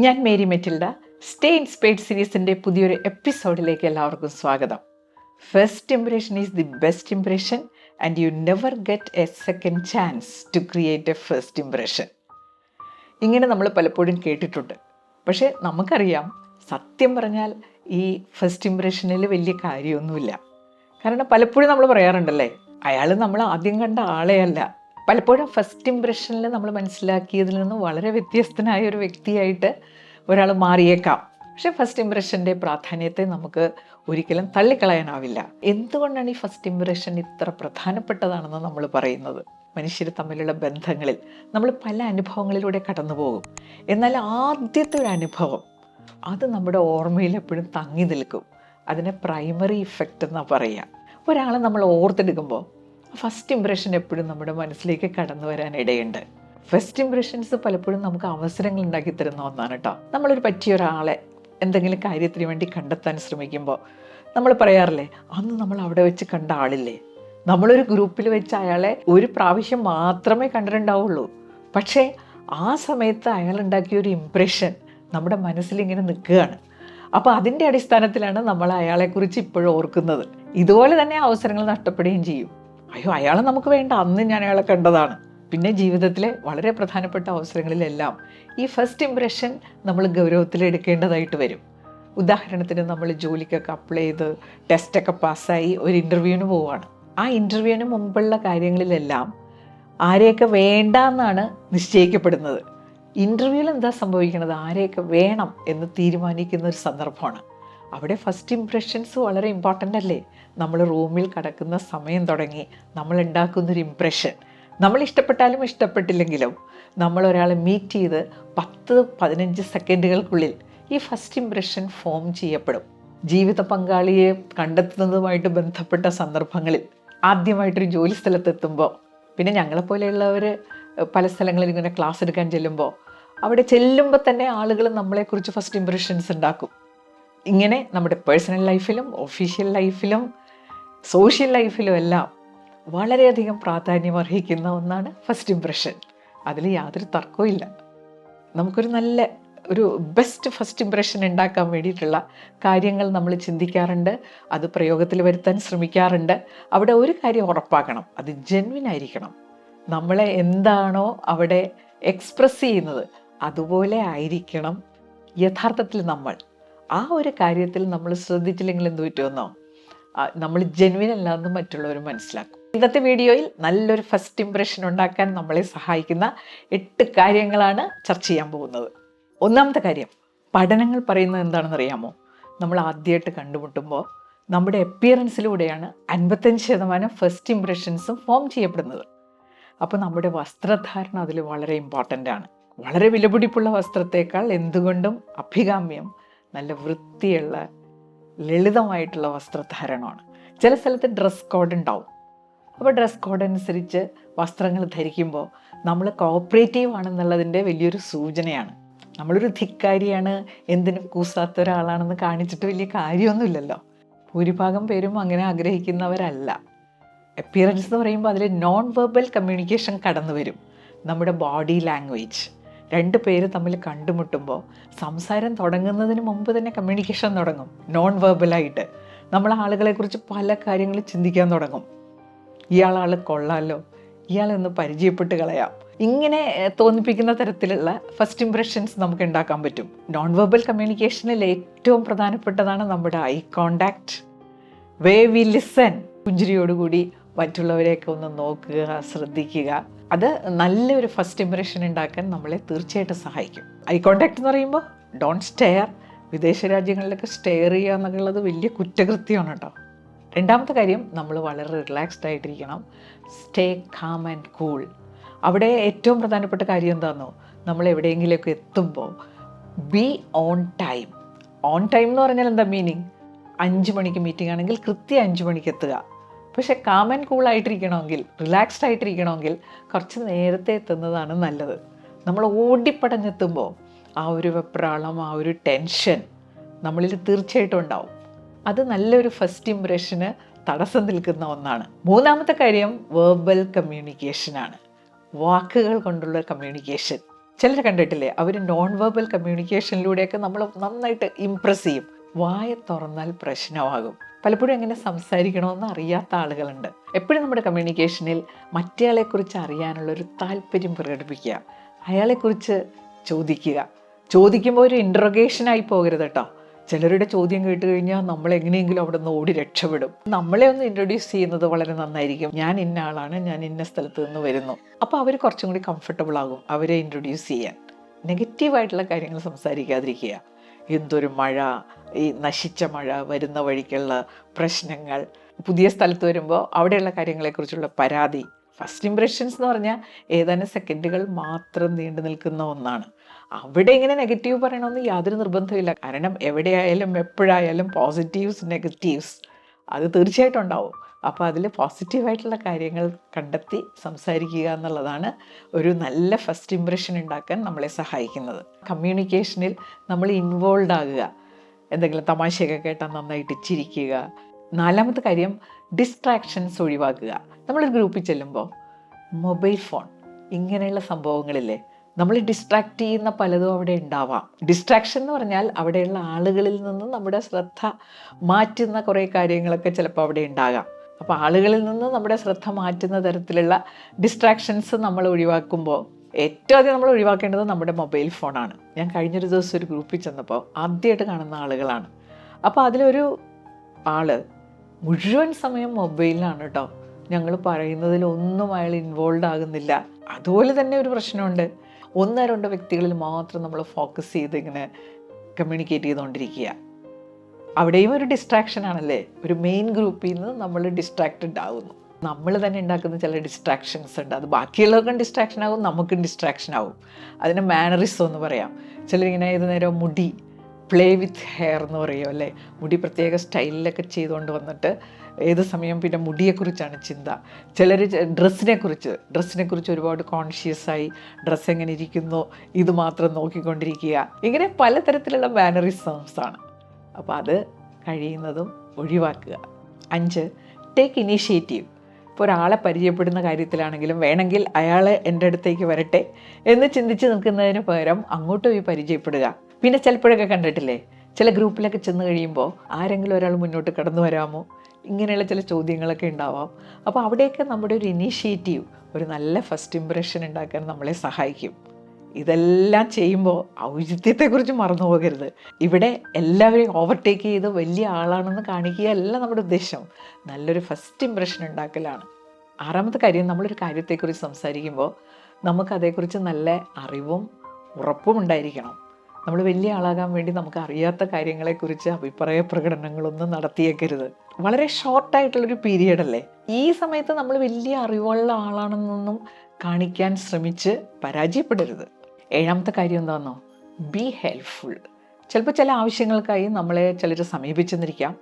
ഞാൻ Mary Metilda. Stay inspired സീരീസിൻ്റെ പുതിയൊരു എപ്പിസോഡിലേക്ക് എല്ലാവർക്കും സ്വാഗതം. First impression is the best impression and you never get a second chance to create a first impression. ഇങ്ങനെ നമ്മൾ പലപ്പോഴും കേട്ടിട്ടുണ്ട്. പക്ഷേ നമുക്കറിയാം, സത്യം പറഞ്ഞാൽ ഈ ഫസ്റ്റ് ഇംപ്രഷനിൽ വലിയ കാര്യമൊന്നുമില്ല. കാരണം പലപ്പോഴും നമ്മൾ പറയാറുണ്ടല്ലേ, അയാൾ നമ്മൾ ആദ്യം കണ്ട ആളെ അല്ല. പലപ്പോഴും ഫസ്റ്റ് ഇംപ്രഷനിൽ നമ്മൾ മനസ്സിലാക്കിയതിൽ നിന്ന് വളരെ വ്യത്യസ്തനായ ഒരു വ്യക്തിയായിട്ട് ഒരാൾ മാറിയേക്കാം. പക്ഷേ ഫസ്റ്റ് ഇംപ്രഷൻ്റെ പ്രാധാന്യത്തെ നമുക്ക് ഒരിക്കലും തള്ളിക്കളയാനാവില്ല. എന്തുകൊണ്ടാണ് ഈ ഫസ്റ്റ് ഇംപ്രഷൻ ഇത്ര പ്രധാനപ്പെട്ടതാണെന്ന് നമ്മൾ പറയുന്നത്? മനുഷ്യർ തമ്മിലുള്ള ബന്ധങ്ങളിൽ നമ്മൾ പല അനുഭവങ്ങളിലൂടെ കടന്നു പോകും. എന്നാൽ ആദ്യത്തെ ഒരു അനുഭവം അത് നമ്മുടെ ഓർമ്മയിൽ എപ്പോഴും തങ്ങി നിൽക്കും. അതിനെ പ്രൈമറി ഇഫക്റ്റ് എന്നാണ് പറയുക. ഒരാളെ നമ്മൾ ഓർത്തെടുക്കുമ്പോൾ ഫസ്റ്റ് ഇംപ്രഷൻ എപ്പോഴും നമ്മുടെ മനസ്സിലേക്ക് കടന്നു വരാൻ ഇടയുണ്ട്. ഫസ്റ്റ് ഇംപ്രഷൻസ് പലപ്പോഴും നമുക്ക് അവസരങ്ങൾ ഉണ്ടാക്കി തരുന്ന ഒന്നാണ് കേട്ടോ. നമ്മളൊരു പറ്റിയ ഒരാളെ എന്തെങ്കിലും കാര്യത്തിന് വേണ്ടി കണ്ടെത്താൻ ശ്രമിക്കുമ്പോൾ നമ്മൾ പറയാറില്ലേ, അന്ന് നമ്മൾ അവിടെ വെച്ച് കണ്ട ആളില്ലേ, നമ്മളൊരു ഗ്രൂപ്പിൽ വെച്ച് അയാളെ ഒരു പ്രാവശ്യം മാത്രമേ കണ്ടിട്ടുണ്ടാവുള്ളൂ. പക്ഷേ ആ സമയത്ത് അയാൾ ഉണ്ടാക്കിയ ഒരു ഇംപ്രഷൻ നമ്മുടെ മനസ്സിലിങ്ങനെ നിൽക്കുകയാണ്. അപ്പോൾ അതിൻ്റെ അടിസ്ഥാനത്തിലാണ് നമ്മൾ അയാളെക്കുറിച്ച് ഇപ്പോഴും ഓർക്കുന്നത്. ഇതുപോലെ തന്നെ അവസരങ്ങൾ നഷ്ടപ്പെടുകയും ചെയ്യും. അയ്യോ, അയാളെ നമുക്ക് വേണ്ട, അന്ന് ഞാൻ അയാളെ കണ്ടതാണ്. പിന്നെ ജീവിതത്തിലെ വളരെ പ്രധാനപ്പെട്ട അവസരങ്ങളിലെല്ലാം ഈ ഫസ്റ്റ് ഇംപ്രഷൻ നമ്മൾ ഗൗരവത്തിലെടുക്കേണ്ടതായിട്ട് വരും. ഉദാഹരണത്തിന്, നമ്മൾ ജോലിക്കൊക്കെ അപ്ലൈ ചെയ്ത് ടെസ്റ്റൊക്കെ പാസ്സായി ഒരു ഇൻ്റർവ്യൂവിന് പോവുകയാണ്. ആ ഇൻ്റർവ്യൂവിന് മുമ്പുള്ള കാര്യങ്ങളിലെല്ലാം ആരെയൊക്കെ വേണ്ട എന്നാണ് നിശ്ചയിക്കപ്പെടുന്നത്. ഇൻ്റർവ്യൂവിൽ എന്താ സംഭവിക്കുന്നത്, ആരെയൊക്കെ വേണം എന്ന് തീരുമാനിക്കുന്ന ഒരു സന്ദർഭമാണ്. അവിടെ ഫസ്റ്റ് ഇംപ്രഷൻസ് വളരെ ഇമ്പോർട്ടൻ്റ് അല്ലേ? നമ്മൾ റൂമിൽ കിടക്കുന്ന സമയം തുടങ്ങി നമ്മൾ ഉണ്ടാക്കുന്നൊരു ഇംപ്രഷൻ, നമ്മൾ ഇഷ്ടപ്പെട്ടാലും ഇഷ്ടപ്പെട്ടില്ലെങ്കിലും നമ്മൾ ഒരാളെ മീറ്റ് ചെയ്ത് 10-15 സെക്കൻഡുകൾക്കുള്ളിൽ ഈ ഫസ്റ്റ് ഇംപ്രഷൻ ഫോം ചെയ്യപ്പെടും. ജീവിത പങ്കാളിയെ കണ്ടെത്തുന്നതുമായിട്ട് ബന്ധപ്പെട്ട സന്ദർഭങ്ങളിൽ ആദ്യമായിട്ടൊരു ജോലി സ്ഥലത്തെത്തുമ്പോൾ, പിന്നെ ഞങ്ങളെപ്പോലെയുള്ളവർ പല സ്ഥലങ്ങളിൽ ഇങ്ങനെ ക്ലാസ് എടുക്കാൻ ചെല്ലുമ്പോൾ, അവിടെ ചെല്ലുമ്പോൾ തന്നെ ആളുകൾ നമ്മളെക്കുറിച്ച് ഫസ്റ്റ് ഇംപ്രഷൻസ് ഉണ്ടാക്കും. ഇങ്ങനെ നമ്മുടെ പേഴ്സണൽ ലൈഫിലും ഒഫീഷ്യൽ ലൈഫിലും സോഷ്യൽ ലൈഫിലും എല്ലാം വളരെയധികം പ്രാധാന്യം അർഹിക്കുന്ന ഒന്നാണ് ഫസ്റ്റ് ഇംപ്രഷൻ. അതിൽ യാതൊരു തർക്കവും ഇല്ല. നമുക്കൊരു നല്ല ഒരു ബെസ്റ്റ് ഫസ്റ്റ് ഇംപ്രഷൻ ഉണ്ടാക്കാൻ വേണ്ടിയിട്ടുള്ള കാര്യങ്ങൾ നമ്മൾ ചിന്തിക്കാറുണ്ട്, അത് പ്രയോഗത്തിൽ വരുത്താൻ ശ്രമിക്കാറുണ്ട്. അവിടെ ഒരു കാര്യം ഉറപ്പാക്കണം, അത് ജെന്വിൻ ആയിരിക്കണം. നമ്മളെ എന്താണോ അവിടെ എക്സ്പ്രസ് ചെയ്യുന്നത് അതുപോലെ ആയിരിക്കണം യഥാർത്ഥത്തിൽ നമ്മൾ. ആ ഒരു കാര്യത്തിൽ നമ്മൾ ശ്രദ്ധിച്ചില്ലെങ്കിൽ എന്ത് പറ്റുമെന്നോ, നമ്മൾ ജെന്വിൻ അല്ലാന്ന് മറ്റുള്ളവർ മനസ്സിലാക്കും. ഇന്നത്തെ വീഡിയോയിൽ നല്ലൊരു ഫസ്റ്റ് ഇംപ്രഷൻ ഉണ്ടാക്കാൻ നമ്മളെ സഹായിക്കുന്ന 8 കാര്യങ്ങളാണ് ചർച്ച ചെയ്യാൻ പോകുന്നത്. ഒന്നാമത്തെ കാര്യം, പഠനങ്ങൾ പറയുന്നത് എന്താണെന്ന് അറിയാമോ? നമ്മൾ ആദ്യമായിട്ട് കണ്ടുമുട്ടുമ്പോൾ നമ്മുടെ അപ്പിയറൻസിലൂടെയാണ് 55% ഫസ്റ്റ് ഇംപ്രഷൻസും ഫോം ചെയ്യപ്പെടുന്നത്. അപ്പോൾ നമ്മുടെ വസ്ത്രധാരണം അതിൽ വളരെ ഇമ്പോർട്ടൻ്റ് ആണ്. വളരെ വിലപിടിപ്പുള്ള വസ്ത്രത്തേക്കാൾ എന്തുകൊണ്ടും അഭികാമ്യം നല്ല വൃത്തിയുള്ള ലളിതമായിട്ടുള്ള വസ്ത്രധാരണമാണ്. ചില സ്ഥലത്ത് ഡ്രസ് കോഡ് ഉണ്ടാവും. അപ്പോൾ ഡ്രസ് കോഡ് അനുസരിച്ച് വസ്ത്രങ്ങൾ ധരിക്കുമ്പോൾ നമ്മൾ കോപ്പറേറ്റീവ് ആണെന്നുള്ളതിൻ്റെ വലിയൊരു സൂചനയാണ്. നമ്മളൊരു ധിക്കാരിയാണ്, എന്തിനും കൂസാത്ത ഒരാളാണെന്ന് കാണിച്ചിട്ട് വലിയ കാര്യമൊന്നുമില്ലല്ലോ. ഭൂരിഭാഗം പേരും അങ്ങനെ ആഗ്രഹിക്കുന്നവരല്ല. അപ്പിയറൻസ് എന്ന് പറയുമ്പോൾ അതിൽ നോൺ വെർബൽ കമ്മ്യൂണിക്കേഷൻ കടന്നു വരും. നമ്മുടെ ബോഡി ലാംഗ്വേജ്, 2 പേര് തമ്മിൽ കണ്ടുമുട്ടുമ്പോൾ സംസാരം തുടങ്ങുന്നതിന് മുമ്പ് തന്നെ കമ്മ്യൂണിക്കേഷൻ തുടങ്ങും. നോൺ വെർബലായിട്ട് നമ്മൾ ആളുകളെക്കുറിച്ച് പല കാര്യങ്ങൾ ചിന്തിക്കാൻ തുടങ്ങും. ഇയാൾ കൊള്ളാമല്ലോ, ഇയാളെ ഒന്ന് പരിചയപ്പെട്ട് കളയാം, ഇങ്ങനെ തോന്നിപ്പിക്കുന്ന തരത്തിലുള്ള ഫസ്റ്റ് ഇംപ്രഷൻസ് നമുക്ക് ഉണ്ടാക്കാൻ പറ്റും. നോൺ വെർബൽ കമ്മ്യൂണിക്കേഷനിൽ ഏറ്റവും പ്രധാനപ്പെട്ടതാണ് നമ്മുടെ eye contact, way we listen. പുഞ്ചിരിയോടുകൂടി മറ്റുള്ളവരെയൊക്കെ ഒന്ന് നോക്കുക, ശ്രദ്ധിക്കുക. അത് നല്ലൊരു ഫസ്റ്റ് ഇംപ്രഷൻ ഉണ്ടാക്കാൻ നമ്മളെ തീർച്ചയായിട്ടും സഹായിക്കും. ഐ കോണ്ടാക്ട് എന്ന് പറയുമ്പോൾ ഡോണ്ട് സ്റ്റെയർ. വിദേശ രാജ്യങ്ങളിലൊക്കെ സ്റ്റെയർ ചെയ്യുക എന്നുള്ളത് വലിയ കുറ്റകൃത്യമാണ് കേട്ടോ. രണ്ടാമത്തെ കാര്യം, നമ്മൾ വളരെ റിലാക്സ്ഡ് ആയിട്ടിരിക്കണം. Stay calm and cool. അവിടെ ഏറ്റവും പ്രധാനപ്പെട്ട കാര്യം എന്താണെന്നോ, നമ്മൾ എവിടെയെങ്കിലുമൊക്കെ എത്തുമ്പോൾ be on time. On time എന്ന് പറഞ്ഞാൽ എന്താ മീനിങ്? 5 മണിക്ക് മീറ്റിംഗ് ആണെങ്കിൽ കൃത്യം 5 മണിക്ക് എത്തുക. പക്ഷേ കാം ആൻഡ് കൂൾ ആയിട്ടിരിക്കണമെങ്കിൽ, റിലാക്സ്ഡ് ആയിട്ടിരിക്കണമെങ്കിൽ കുറച്ച് നേരത്തെ എത്തുന്നതാണ് നല്ലത്. നമ്മൾ ഓടിപ്പടഞ്ഞെത്തുമ്പോൾ ആ ഒരു വെപ്രാളം, ആ ഒരു ടെൻഷൻ നമ്മളിൽ തീർച്ചയായിട്ടും ഉണ്ടാവും. അത് നല്ലൊരു ഫസ്റ്റ് ഇംപ്രഷന് തടസ്സം നിൽക്കുന്ന ഒന്നാണ്. മൂന്നാമത്തെ കാര്യം വെർബൽ കമ്മ്യൂണിക്കേഷനാണ്. വാക്കുകൾ കൊണ്ടുള്ള കമ്മ്യൂണിക്കേഷൻ. ചിലർ കണ്ടിട്ടില്ലേ, അവർ നോൺ വെർബൽ കമ്മ്യൂണിക്കേഷനിലൂടെയൊക്കെ നമ്മൾ നന്നായിട്ട് ഇംപ്രസ് ചെയ്യും. വായ തുറന്നാൽ പ്രശ്നമാകും. പലപ്പോഴും എങ്ങനെ സംസാരിക്കണമെന്ന് അറിയാത്ത ആളുകളുണ്ട്. എപ്പോഴും നമ്മുടെ കമ്മ്യൂണിക്കേഷനിൽ മറ്റേയാളെക്കുറിച്ച് അറിയാനുള്ളൊരു താല്പര്യം പ്രകടിപ്പിക്കുക, അയാളെക്കുറിച്ച് ചോദിക്കുക. ചോദിക്കുമ്പോൾ ഒരു ഇൻട്രൊഗേഷനായി പോകരുത് കേട്ടോ. ചിലരുടെ ചോദ്യം കേട്ട് കഴിഞ്ഞാൽ നമ്മൾ എങ്ങനെയെങ്കിലും അവിടെ നിന്ന് ഓടി രക്ഷപ്പെടും. നമ്മളെ ഒന്ന് ഇൻട്രൊഡ്യൂസ് ചെയ്യുന്നത് വളരെ നന്നായിരിക്കും. ഞാൻ ഇന്ന ആളാണ്, ഞാൻ ഇന്ന സ്ഥലത്ത് നിന്ന് വരുന്നു. അപ്പോൾ അവർ കുറച്ചും കൂടി കംഫർട്ടബിൾ ആകും അവരെ ഇൻട്രൊഡ്യൂസ് ചെയ്യാൻ. നെഗറ്റീവായിട്ടുള്ള കാര്യങ്ങൾ സംസാരിക്കാതിരിക്കുക. എന്തൊരു മഴ, ഈ നശിച്ച മഴ, വരുന്ന വഴിക്കുള്ള പ്രശ്നങ്ങൾ, പുതിയ സ്ഥലത്ത് വരുമ്പോൾ അവിടെയുള്ള കാര്യങ്ങളെക്കുറിച്ചുള്ള പരാതി. ഫസ്റ്റ് ഇംപ്രഷൻസ് എന്ന് പറഞ്ഞാൽ ഏതാനും സെക്കൻഡുകൾ മാത്രം നീണ്ടു നിൽക്കുന്ന ഒന്നാണ്. അവിടെ ഇങ്ങനെ നെഗറ്റീവ് പറയണമെന്ന് യാതൊരു നിർബന്ധമില്ല. കാരണം എവിടെയായാലും എപ്പോഴായാലും പോസിറ്റീവ്സ് നെഗറ്റീവ്സ് അത് തീർച്ചയായിട്ടും ഉണ്ടാവും. അപ്പോൾ അതിൽ പോസിറ്റീവായിട്ടുള്ള കാര്യങ്ങൾ കണ്ടെത്തി സംസാരിക്കുക എന്നുള്ളതാണ് ഒരു നല്ല ഫസ്റ്റ് ഇംപ്രഷൻ ഉണ്ടാക്കാൻ നമ്മളെ സഹായിക്കുന്നത്. കമ്മ്യൂണിക്കേഷനിൽ നമ്മൾ ഇൻവോൾവ് ആകുക, എന്തെങ്കിലും തമാശയൊക്കെ കേട്ടാൽ നന്നായിട്ട് ചിരിക്കുക. നാലാമത്തെ കാര്യം ഡിസ്ട്രാക്ഷൻസ് ഒഴിവാക്കുക. നമ്മളൊരു ഗ്രൂപ്പിൽ ചെല്ലുമ്പോൾ മൊബൈൽ ഫോൺ ഇങ്ങനെയുള്ള സംഭവങ്ങളില്ലേ, നമ്മൾ ഡിസ്ട്രാക്റ്റ് ചെയ്യുന്ന പലതും അവിടെ ഉണ്ടാവാം. ഡിസ്ട്രാക്ഷൻ എന്ന് പറഞ്ഞാൽ അവിടെയുള്ള ആളുകളിൽ നിന്ന് നമ്മുടെ ശ്രദ്ധ മാറ്റുന്ന കുറേ കാര്യങ്ങളൊക്കെ ചിലപ്പോൾ അവിടെ ഉണ്ടാകാം. അപ്പോൾ ആളുകളിൽ നിന്ന് നമ്മുടെ ശ്രദ്ധ മാറ്റുന്ന തരത്തിലുള്ള ഡിസ്ട്രാക്ഷൻസ് നമ്മൾ ഒഴിവാക്കുമ്പോൾ ഏറ്റവും ആദ്യം നമ്മൾ ഒഴിവാക്കേണ്ടത് നമ്മുടെ മൊബൈൽ ഫോണാണ്. ഞാൻ കഴിഞ്ഞൊരു ദിവസം ഒരു ഗ്രൂപ്പിൽ ചെന്നപ്പോൾ ആദ്യമായിട്ട് കാണുന്ന ആളുകളാണ്. അപ്പോൾ അതിലൊരു ആള് മുഴുവൻ സമയം മൊബൈലിലാണ് കേട്ടോ. ഞങ്ങൾ പറയുന്നതിലൊന്നും അയാൾ ഇൻവോൾവ് ആകുന്നില്ല. അതുപോലെ തന്നെ ഒരു പ്രശ്നമുണ്ട്. 1-2 വ്യക്തികളിൽ മാത്രം നമ്മൾ ഫോക്കസ് ചെയ്ത് ഇങ്ങനെ കമ്മ്യൂണിക്കേറ്റ് ചെയ്തുകൊണ്ടിരിക്കുക. അവിടെയും ഒരു ഡിസ്ട്രാക്ഷൻ ആണല്ലേ. ഒരു മെയിൻ ഗ്രൂപ്പിൽ നിന്ന് നമ്മൾ ഡിസ്ട്രാക്റ്റഡ് ആകുന്നു. നമ്മൾ തന്നെ ഉണ്ടാക്കുന്ന ചില ഡിസ്ട്രാക്ഷൻസ് ഉണ്ട്. അത് ബാക്കിയുള്ളവർക്കും ഡിസ്ട്രാക്ഷൻ ആകും, നമുക്കും ഡിസ്ട്രാക്ഷൻ ആകും. അതിന് മാനറിസം എന്ന് പറയാം. ചിലരിങ്ങനെ ഏത് നേരം മുടി പ്ലേ വിത്ത് ഹെയർ എന്ന് പറയുമോ അല്ലേ, മുടി പ്രത്യേക സ്റ്റൈലിലൊക്കെ ചെയ്തുകൊണ്ട് വന്നിട്ട് ഏത് സമയം പിന്നെ മുടിയെക്കുറിച്ചാണ് ചിന്ത. ചിലർ ഡ്രസ്സിനെക്കുറിച്ച് ഒരുപാട് കോൺഷ്യസ് ആയി ഡ്രസ്സ് എങ്ങനെ ഇരിക്കുന്നു ഇത് മാത്രം നോക്കിക്കൊണ്ടിരിക്കുക. ഇങ്ങനെ പലതരത്തിലുള്ള മാനറിസംസ് ആണ്. അപ്പോൾ അത് കഴിയുന്നതും ഒഴിവാക്കുക. 5, ടേക്ക് ഇനീഷ്യേറ്റീവ്. ഇപ്പോൾ ഒരാളെ പരിചയപ്പെടുന്ന കാര്യത്തിലാണെങ്കിലും വേണമെങ്കിൽ അയാൾ എൻ്റെ അടുത്തേക്ക് വരട്ടെ എന്ന് ചിന്തിച്ച് നിൽക്കുന്നതിന് പകരം അങ്ങോട്ട് പോയി പരിചയപ്പെടുക. പിന്നെ ചിലപ്പോഴൊക്കെ കണ്ടിട്ടില്ലേ, ചില ഗ്രൂപ്പിലൊക്കെ ചെന്ന് കഴിയുമ്പോൾ ആരെങ്കിലും ഒരാൾ മുന്നോട്ട് കടന്നു വരാമോ, ഇങ്ങനെയുള്ള ചില ചോദ്യങ്ങളൊക്കെ ഉണ്ടാവാം. അപ്പോൾ അവിടെയൊക്കെ നമ്മുടെ ഒരു ഇനീഷ്യേറ്റീവ് ഒരു നല്ല ഫസ്റ്റ് ഇംപ്രഷൻ ഉണ്ടാക്കാൻ നമ്മളെ സഹായിക്കും. ഇതെല്ലാം ചെയ്യുമ്പോൾ ഔചിത്യത്തെക്കുറിച്ച് മറന്നു പോകരുത്. ഇവിടെ എല്ലാവരെയും ഓവർടേക്ക് ചെയ്ത് വലിയ ആളാണെന്ന് കാണിക്കുകയല്ല നമ്മുടെ ഉദ്ദേശം, നല്ലൊരു ഫസ്റ്റ് ഇംപ്രഷൻ ഉണ്ടാക്കലാണ്. 6ാമത്തെ കാര്യം, നമ്മളൊരു കാര്യത്തെക്കുറിച്ച് സംസാരിക്കുമ്പോൾ നമുക്കതേക്കുറിച്ച് നല്ല അറിവും ഉറപ്പും ഉണ്ടായിരിക്കണം. നമ്മൾ വലിയ ആളാകാൻ വേണ്ടി നമുക്ക് അറിയാത്ത കാര്യങ്ങളെക്കുറിച്ച് അഭിപ്രായ പ്രകടനങ്ങളൊന്നും നടത്തിയേക്കരുത്. വളരെ ഷോർട്ടായിട്ടുള്ളൊരു പീരിയഡല്ലേ. ഈ സമയത്ത് നമ്മൾ വലിയ അറിവുള്ള ആളാണെന്നൊന്നും കാണിക്കാൻ ശ്രമിച്ച് പരാജയപ്പെടരുത്. 7ാമത്തെ കാര്യം എന്താണെന്നോ, ബി ഹെൽപ്ഫുൾ. ചിലപ്പോൾ ചില ആവശ്യങ്ങൾക്കായി നമ്മളെ ചിലർ സമീപിച്ചെന്നിരിക്കാം.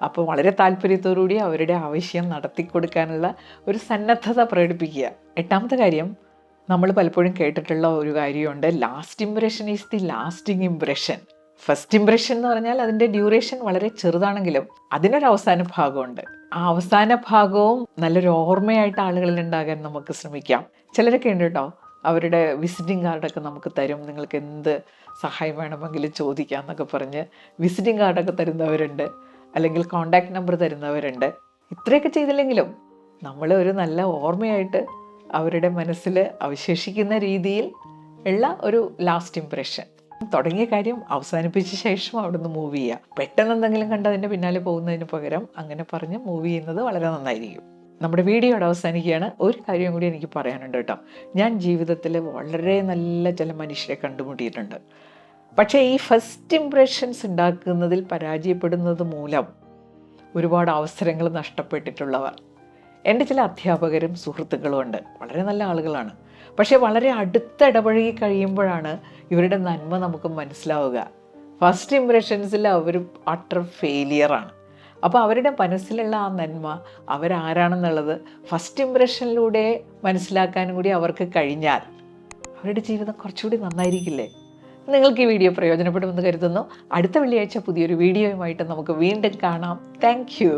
അപ്പോൾ വളരെ താല്പര്യത്തോടുകൂടി അവരുടെ ആവശ്യം നടത്തിക്കൊടുക്കാനുള്ള ഒരു സന്നദ്ധത പ്രകടിപ്പിക്കുക. 8ാമത്തെ കാര്യം, നമ്മൾ പലപ്പോഴും കേട്ടിട്ടുള്ള ഒരു കാര്യമുണ്ട്, last impression is the lasting impression. First impression എന്ന് പറഞ്ഞാൽ അതിൻ്റെ ഡ്യൂറേഷൻ വളരെ ചെറുതാണെങ്കിലും അതിനൊരു അവസാന ഭാഗമുണ്ട്. ആ അവസാന ഭാഗവും നല്ലൊരു ഓർമ്മയായിട്ട് ആളുകളിൽ ഉണ്ടാകാൻ നമുക്ക് ശ്രമിക്കാം. ചിലരൊക്കെ ഉണ്ട് കേട്ടോ, അവരുടെ വിസിറ്റിംഗ് കാർഡൊക്കെ നമുക്ക് തരും, നിങ്ങൾക്ക് എന്ത് സഹായം വേണമെങ്കിലും ചോദിക്കാം എന്നൊക്കെ പറഞ്ഞ് വിസിറ്റിംഗ് കാർഡൊക്കെ തരുന്നവരുണ്ട്, അല്ലെങ്കിൽ കോണ്ടാക്ട് നമ്പർ തരുന്നവരുണ്ട്. ഇത്രയൊക്കെ ചെയ്തില്ലെങ്കിലും നമ്മൾ ഒരു നല്ല ഓർമ്മയായിട്ട് അവരുടെ മനസ്സിൽ അവശേഷിക്കുന്ന രീതിയിൽ ഉള്ള ഒരു ലാസ്റ്റ് ഇംപ്രഷൻ. തുടങ്ങിയ കാര്യം അവസാനിപ്പിച്ച ശേഷം അവിടെ നിന്ന് മൂവ് ചെയ്യുക. പെട്ടെന്ന് എന്തെങ്കിലും കണ്ട് അതിൻ്റെ പിന്നാലെ പോകുന്നതിന് പകരം അങ്ങനെ പറഞ്ഞ് മൂവ് ചെയ്യുന്നത് വളരെ നന്നായിരിക്കും. നമ്മുടെ വീഡിയോയുടെ അവസാനിക്കുകയാണ്. ഒരു കാര്യം കൂടി എനിക്ക് പറയാനുണ്ട് കേട്ടോ. ഞാൻ ജീവിതത്തിൽ വളരെ നല്ല ചില മനുഷ്യരെ കണ്ടുമുട്ടിയിട്ടുണ്ട്. പക്ഷേ ഈ ഫസ്റ്റ് ഇംപ്രഷൻസ് ഉണ്ടാക്കുന്നതിൽ പരാജയപ്പെടുന്നത് മൂലം ഒരുപാട് അവസരങ്ങൾ നഷ്ടപ്പെട്ടിട്ടുള്ളവർ എൻ്റെ ചില അധ്യാപകരും സുഹൃത്തുക്കളും ഉണ്ട്. വളരെ നല്ല ആളുകളാണ്. പക്ഷേ വളരെ അടുത്തിടപഴകി കഴിയുമ്പോഴാണ് ഇവരുടെ നന്മ നമുക്ക് മനസ്സിലാവുക. ഫസ്റ്റ് ഇംപ്രഷൻസിൽ അവർ അട്ടർ ഫെയിലിയറാണ്. അപ്പോൾ അവരുടെ മനസ്സിലുള്ള ആ നന്മ അവരാരാണെന്നുള്ളത് ഫസ്റ്റ് ഇംപ്രഷനിലൂടെ മനസ്സിലാക്കാനും കൂടി അവർക്ക് കഴിഞ്ഞാൽ അവരുടെ ജീവിതം കുറച്ചുകൂടി നന്നായിരിക്കില്ലേ? നിങ്ങൾക്ക് ഈ വീഡിയോ പ്രയോജനപ്പെടുമെന്ന് കരുതുന്നു. അടുത്ത വെള്ളിയാഴ്ച പുതിയൊരു വീഡിയോയുമായിട്ട് നമുക്ക് വീണ്ടും കാണാം. Thank you.